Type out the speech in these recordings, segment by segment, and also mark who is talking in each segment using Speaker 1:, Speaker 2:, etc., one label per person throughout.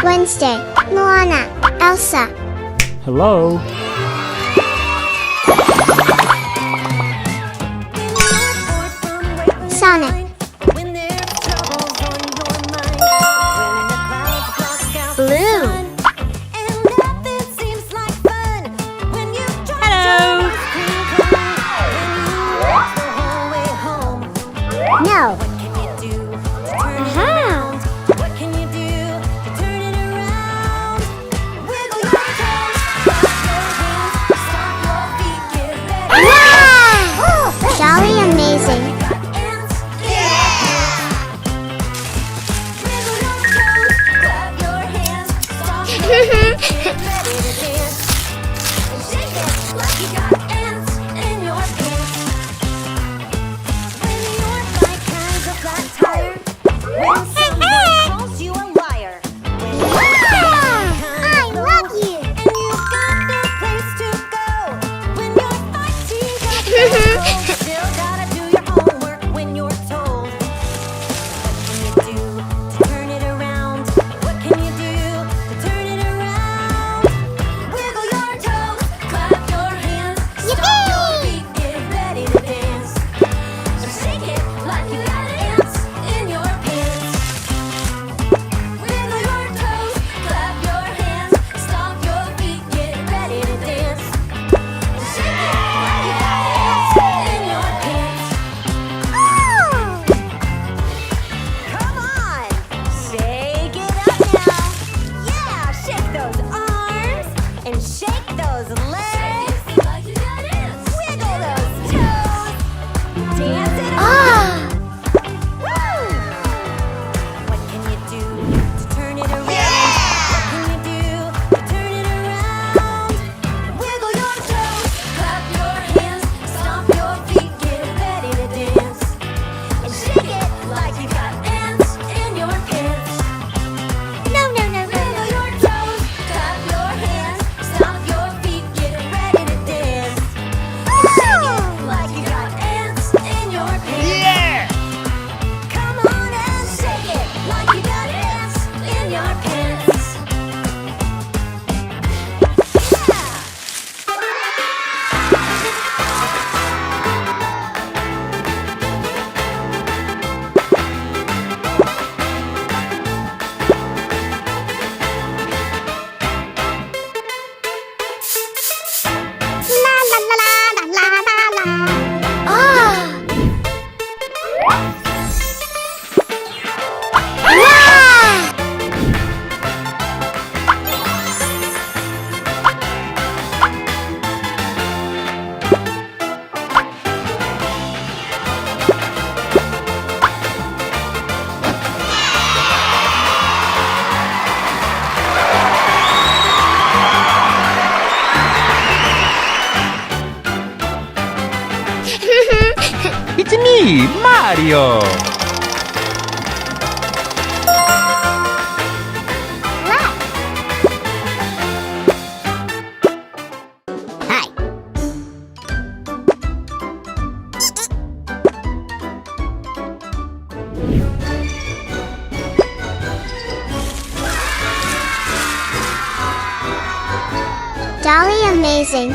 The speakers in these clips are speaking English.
Speaker 1: Wednesday, Moana, Elsa.
Speaker 2: Hello.
Speaker 1: Sonic. Blue.
Speaker 3: Hello.
Speaker 1: No. Wow! Dolly amazing. I love you.
Speaker 3: Still gotta do your homework when you're told. What can you do to turn it around? What can you do to turn it around? Wiggle your toes, clap your hands, stomp your feet, get ready to dance. So shake it like you got ants in your pants. Wiggle your toes, clap your hands, stomp your feet, get ready to dance. So shake it like you got ants in your pants. Come on, shake it up now. Yeah, shake those arms and shake those legs. Wiggle those toes. Dance it on. Woo! What can you do to turn it around? What can you do to turn it around? Wiggle your toes, clap your hands, stomp your feet, get ready to dance. And shake it like you got ants in your pants.
Speaker 1: No.
Speaker 3: Wiggle your toes, clap your hands, stomp your feet, get ready to dance. And shake it like you got ants in your pants. Come on and shake it like you got ants in your pants.
Speaker 1: La la la la la la la. Ah. Wow!
Speaker 2: It's me, Mario.
Speaker 1: Hi. Dolly amazing.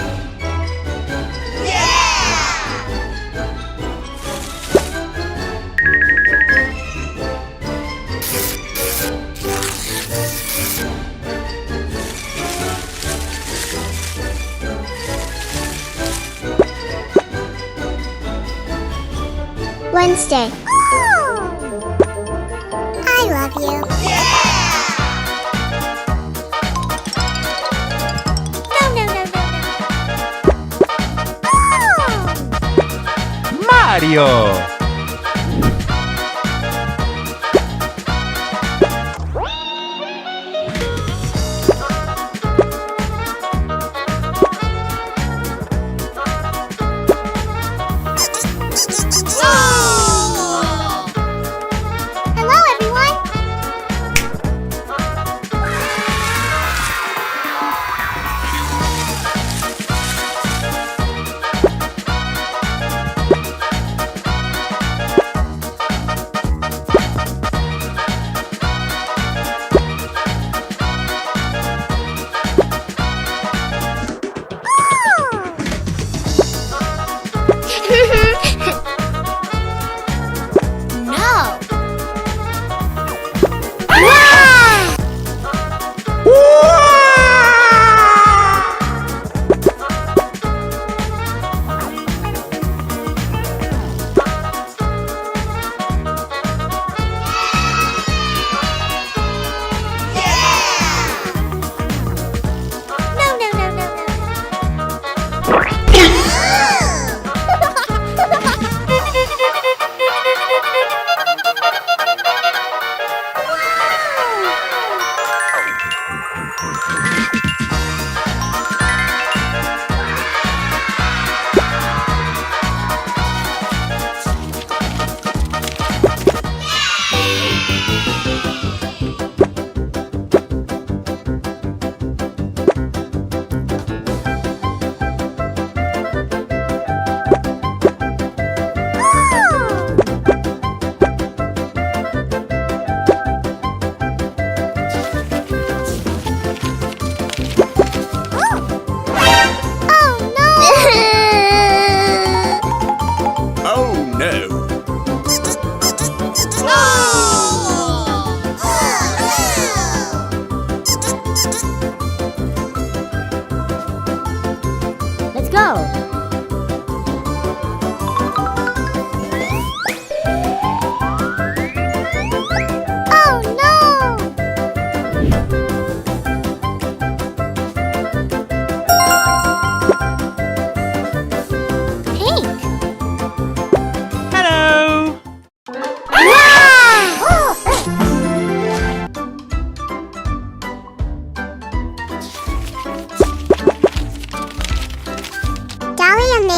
Speaker 1: Wednesday. I love you. No.
Speaker 2: Mario.
Speaker 1: Hello, everyone.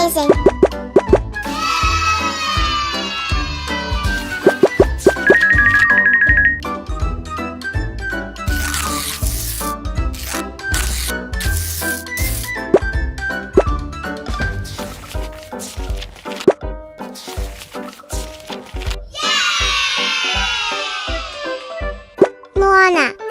Speaker 1: amazing. Moana.